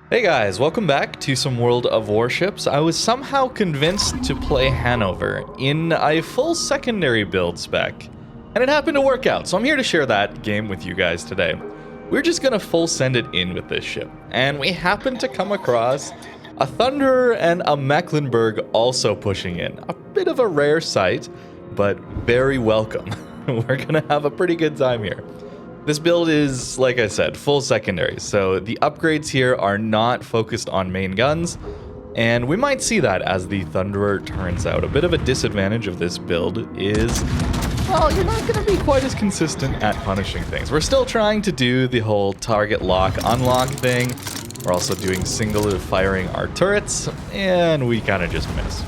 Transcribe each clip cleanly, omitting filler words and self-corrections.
Hey guys, welcome back to some World of Warships. I was somehow convinced to play Hannover in a full secondary build spec, and it happened to work out, so I'm here to share that game with you guys today. We're just gonna full send it in with this ship, and we happened to come across a Thunderer and a Mecklenburg also pushing in. A bit of a rare sight, but very welcome. We're gonna have a pretty good time here. This build is, like I said, full secondary, so the upgrades here are not focused on main guns, and we might see that as the Thunderer turns out. A bit of a disadvantage of this build is, well, you're not going to be quite as consistent at punishing things. We're still trying to do the whole target lock unlock thing. We're also doing single firing our turrets, and we kind of just miss.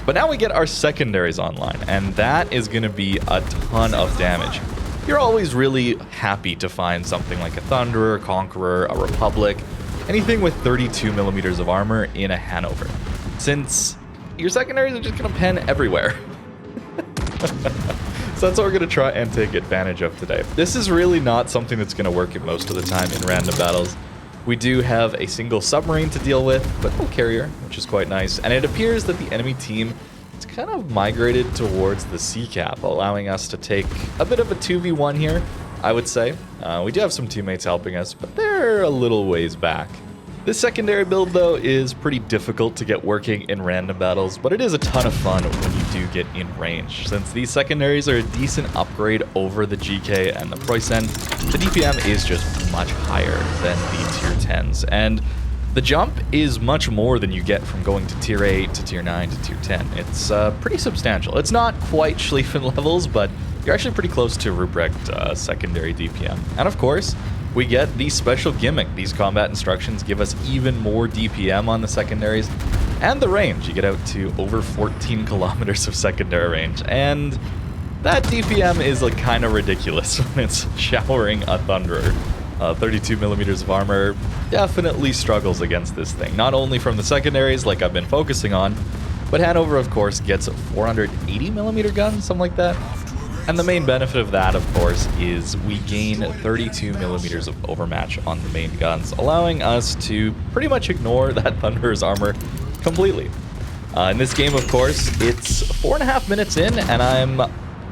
But now we get our secondaries online, and that is going to be a ton of damage. You're always really happy to find something like a Thunderer, Conqueror, a Republic, anything with 32 millimeters of armor in a Hannover, since your secondaries are just going to pen everywhere. So that's what we're going to try and take advantage of today. This is really not something that's going to work most of the time in random battles. We do have a single submarine to deal with, but no carrier, which is quite nice, and it appears that the enemy team it's kind of migrated towards the sea cap, allowing us to take a bit of a 2v1 here, I would say. We do have some teammates helping us, but they're a little ways back. This secondary build, though, is pretty difficult to get working in random battles, but it is a ton of fun when you do get in range. Since these secondaries are a decent upgrade over the GK and the Preussen, the DPM is just much higher than the tier 10s, and the jump is much more than you get from going to tier 8 to tier 9 to tier 10. It's pretty substantial. It's not quite Schlieffen levels, but you're actually pretty close to Ruprecht secondary DPM. And of course, we get the special gimmick. These combat instructions give us even more DPM on the secondaries. And the range, you get out to over 14 kilometers of secondary range. And that DPM is like kind of ridiculous when it's showering a Thunderer. 32 millimeters of armor definitely struggles against this thing. Not only from the secondaries, like I've been focusing on, but Hannover, of course, gets a 480 millimeter gun, something like that. And the main benefit of that, of course, is we gain 32 millimeters of overmatch on the main guns, allowing us to pretty much ignore that Thunderer's armor completely. In this game, of course, it's 4.5 minutes in, and I'm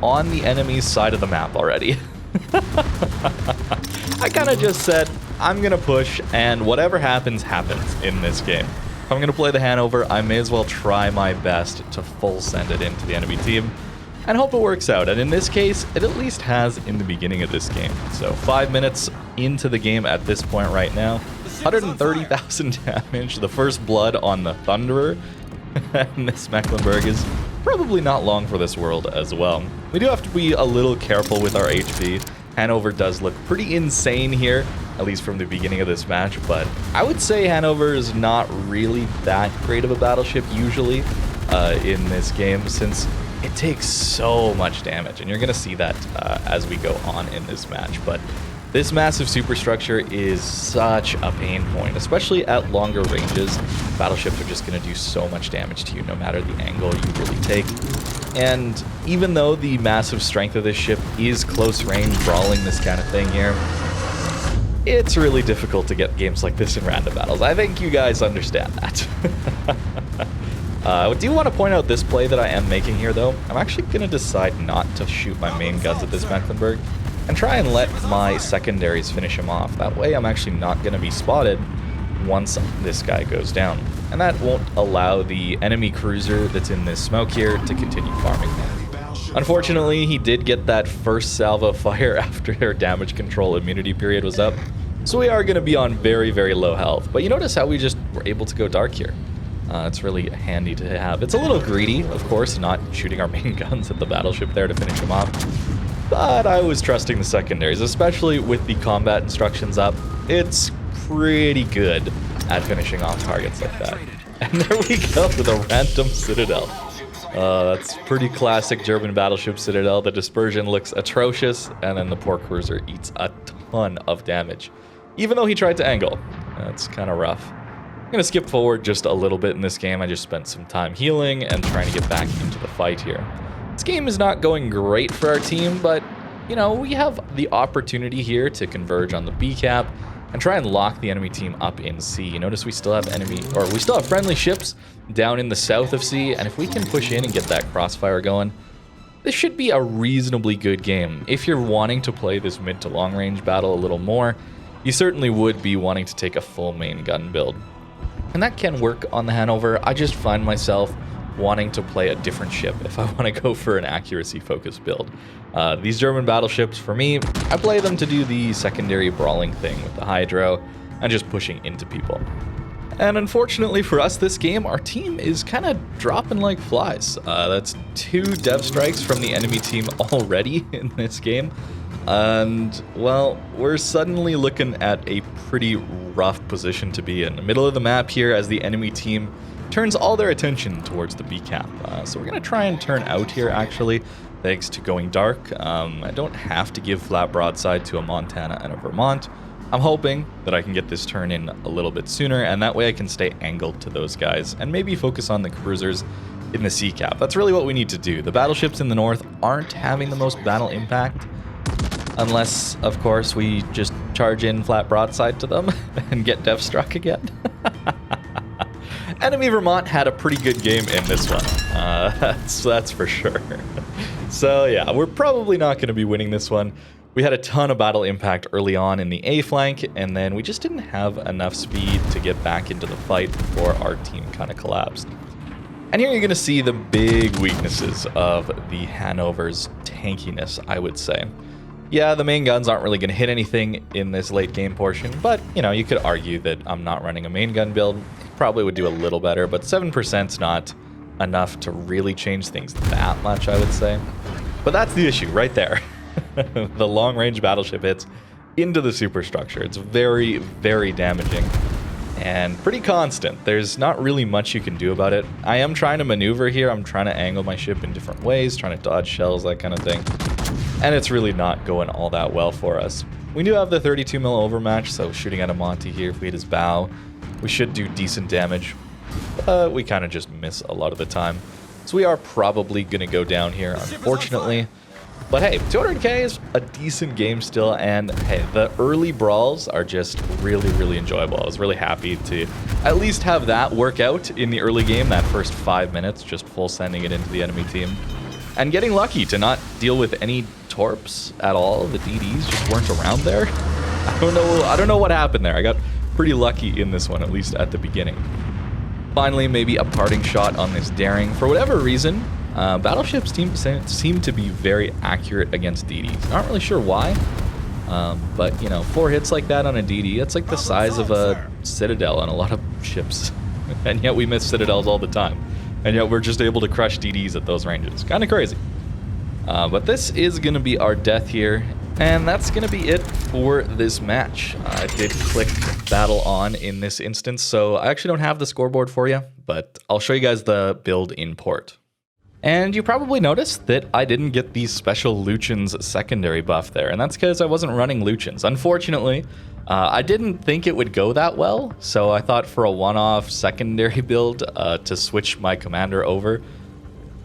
on the enemy's side of the map already. I kind of just said, I'm going to push, and whatever happens, happens in this game. If I'm going to play the Hannover, I may as well try my best to full send it into the enemy team, and hope it works out. And in this case, it at least has in the beginning of this game. So 5 minutes into the game at this point right now, 130,000 damage, the first blood on the Thunderer, and this Mecklenburg is probably not long for this world as well. We do have to be a little careful with our HP. Hannover does look pretty insane here, at least from the beginning of this match, but I would say Hannover is not really that great of a battleship usually in this game, since it takes so much damage, and you're going to see that as we go on in this match. But this massive superstructure is such a pain point, especially at longer ranges. Battleships are just going to do so much damage to you no matter the angle you really take. And even though the massive strength of this ship is close range brawling this kind of thing here, it's really difficult to get games like this in random battles. I think you guys understand that. I do want to point out this play that I am making here, though. I'm actually going to decide not to shoot my main guns at this Mecklenburg and try and let my secondaries finish him off. That way I'm actually not going to be spotted once this guy goes down. And that won't allow the enemy cruiser that's in this smoke here to continue farming him. Unfortunately, he did get that first salvo fire after their damage control immunity period was up. So we are going to be on very, very low health. But you notice how we just were able to go dark here. It's really handy to have. It's a little greedy, of course, not shooting our main guns at the battleship there to finish him off. But I was trusting the secondaries, especially with the combat instructions up. It's pretty good at finishing off targets like that. And there we go with a random Citadel. That's pretty classic German battleship Citadel. The dispersion looks atrocious, and then the poor cruiser eats a ton of damage. Even though he tried to angle. That's kind of rough. I'm going to skip forward just a little bit in this game. I just spent some time healing and trying to get back into the fight here. This game is not going great for our team, but, you know, we have the opportunity here to converge on the B cap and try and lock the enemy team up in C. You notice we still have friendly ships down in the south of C, and if we can push in and get that crossfire going, this should be a reasonably good game. If you're wanting to play this mid to long range battle a little more, you certainly would be wanting to take a full main gun build. And that can work on the Hannover. I just find myself wanting to play a different ship if I want to go for an accuracy focused build. These German battleships, for me, I play them to do the secondary brawling thing with the hydro and just pushing into people. And unfortunately for us this game, our team is kind of dropping like flies. That's 2 dev strikes from the enemy team already in this game. And, well, we're suddenly looking at a pretty rough position to be in the middle of the map here as the enemy team turns all their attention towards the B cap. So we're going to try and turn out here, actually, thanks to going dark. I don't have to give flat broadside to a Montana and a Vermont. I'm hoping that I can get this turn in a little bit sooner, and that way I can stay angled to those guys and maybe focus on the cruisers in the C cap. That's really what we need to do. The battleships in the north aren't having the most battle impact, unless, of course, we just charge in flat broadside to them and get dev struck again. Enemy Vermont had a pretty good game in this one. That's for sure. So yeah, we're probably not going to be winning this one. We had a ton of battle impact early on in the A flank, and then we just didn't have enough speed to get back into the fight before our team kind of collapsed. And here you're going to see the big weaknesses of the Hannover's tankiness, I would say. Yeah, the main guns aren't really going to hit anything in this late game portion, but, you know, you could argue that I'm not running a main gun build. Probably would do a little better, but 7%'s not enough to really change things that much, I would say. But that's the issue right there. The long-range battleship hits into the superstructure. It's very, very damaging and pretty constant. There's not really much you can do about it. I am trying to maneuver here. I'm trying to angle my ship in different ways, trying to dodge shells, that kind of thing. And it's really not going all that well for us. We do have the 32 mil overmatch, so shooting at a Monty here, if we hit his bow, we should do decent damage. But we kind of just miss a lot of the time. So we are probably going to go down here, unfortunately. But hey, 200k is a decent game still, and hey, the early brawls are just really, really enjoyable. I was really happy to at least have that work out in the early game, that first 5 minutes, just full sending it into the enemy team. And getting lucky to not deal with any torps at all. The DDs just weren't around there. I don't know what happened there. I got pretty lucky in this one, at least at the beginning. Finally, maybe a parting shot on this daring. For whatever reason, battleships seem to be very accurate against DDs. Not really sure why, but you know, 4 hits like that on a DD, that's like the size of a Citadel on a lot of ships. And yet we miss Citadels all the time. And yet we're just able to crush DDs at those ranges. Kind of crazy. But this is going to be our death here. And that's going to be it for this match. I did click battle on in this instance, so I actually don't have the scoreboard for you, but I'll show you guys the build in port. And you probably noticed that I didn't get the special Lucian's secondary buff there, and that's because I wasn't running Lucian's. Unfortunately, I didn't think it would go that well, so I thought for a one-off secondary build to switch my commander over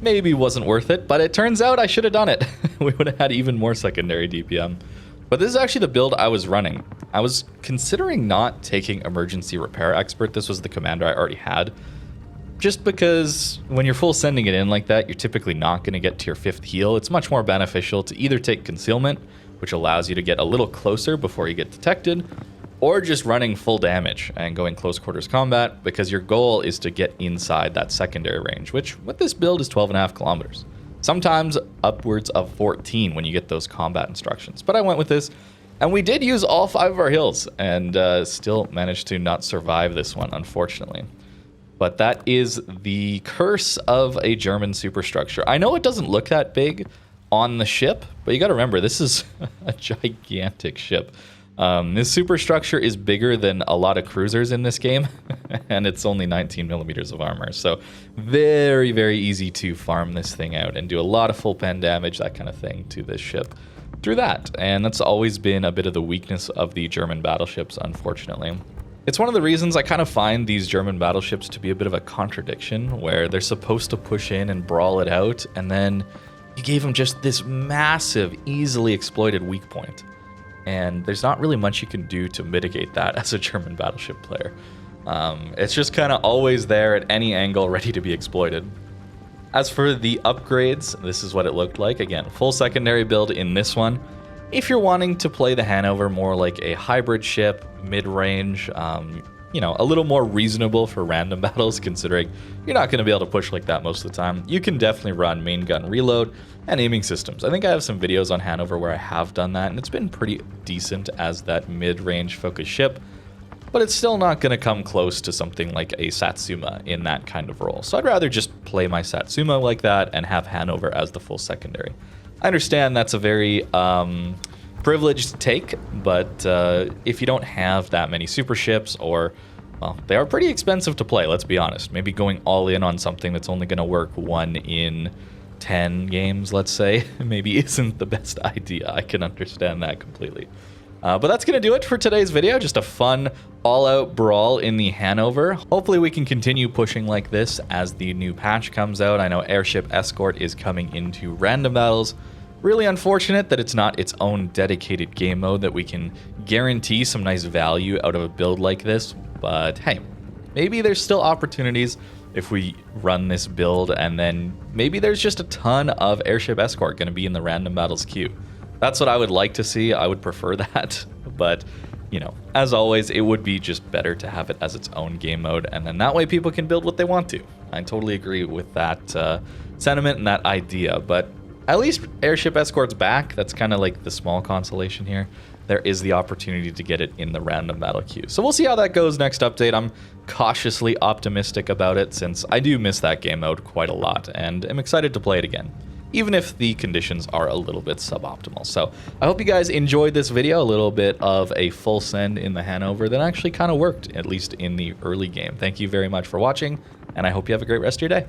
maybe wasn't worth it, but it turns out I should have done it. We would have had even more secondary DPM. But this is actually the build I was running. I was considering not taking Emergency Repair Expert. This was the commander I already had. Just because when you're full sending it in like that, you're typically not going to get to your 5th heal. It's much more beneficial to either take Concealment, which allows you to get a little closer before you get detected, or just running full damage and going close quarters combat, because your goal is to get inside that secondary range, which with this build is 12.5 kilometers. Sometimes upwards of 14 when you get those combat instructions. But I went with this, and we did use all 5 of our hills, and still managed to not survive this one, unfortunately. But that is the curse of a German superstructure. I know it doesn't look that big on the ship, but you gotta remember, this is a gigantic ship. This superstructure is bigger than a lot of cruisers in this game, and it's only 19 millimeters of armor. So very, very easy to farm this thing out and do a lot of full pen damage, that kind of thing, to this ship through that. And that's always been a bit of the weakness of the German battleships, unfortunately. It's one of the reasons I kind of find these German battleships to be a bit of a contradiction, where they're supposed to push in and brawl it out, and then you gave them just this massive, easily exploited weak point. and there's not really much you can do to mitigate that as a German battleship player. It's just kind of always there at any angle, ready to be exploited. As for the upgrades, this is what it looked like. Again, full secondary build in this one. If you're wanting to play the Hannover more like a hybrid ship, mid-range, you know, a little more reasonable for random battles, considering you're not going to be able to push like that most of the time, you can definitely run main gun reload and aiming systems. I think I have some videos on Hannover where I have done that, and it's been pretty decent as that mid-range focused ship, but it's still not going to come close to something like a Satsuma in that kind of role. So I'd rather just play my Satsuma like that and have Hannover as the full secondary. I understand that's a very privileged take, but if you don't have that many super ships, or, well, they are pretty expensive to play, let's be honest. Maybe going all in on something that's only going to work 1 in 10 games, let's say, maybe isn't the best idea. I can understand that completely. But that's going to do it for today's video. Just a fun all-out brawl in the Hannover. Hopefully we can continue pushing like this as the new patch comes out. I know Airship Escort is coming into random battles. Really unfortunate that it's not its own dedicated game mode that we can guarantee some nice value out of a build like this. But hey, maybe there's still opportunities if we run this build, and then maybe there's just a ton of Airship Escort going to be in the random battles queue. That's what I would like to see. I would prefer that, but you know, as always, it would be just better to have it as its own game mode, and then that way people can build what they want to. I totally agree with that sentiment and that idea, but at least Airship Escort's back. That's kind of like the small consolation here. There is the opportunity to get it in the random battle queue. So we'll see how that goes next update. I'm cautiously optimistic about it, since I do miss that game mode quite a lot, and am excited to play it again, even if the conditions are a little bit suboptimal. So I hope you guys enjoyed this video, a little bit of a full send in the Hannover that actually kind of worked, at least in the early game. Thank you very much for watching, and I hope you have a great rest of your day.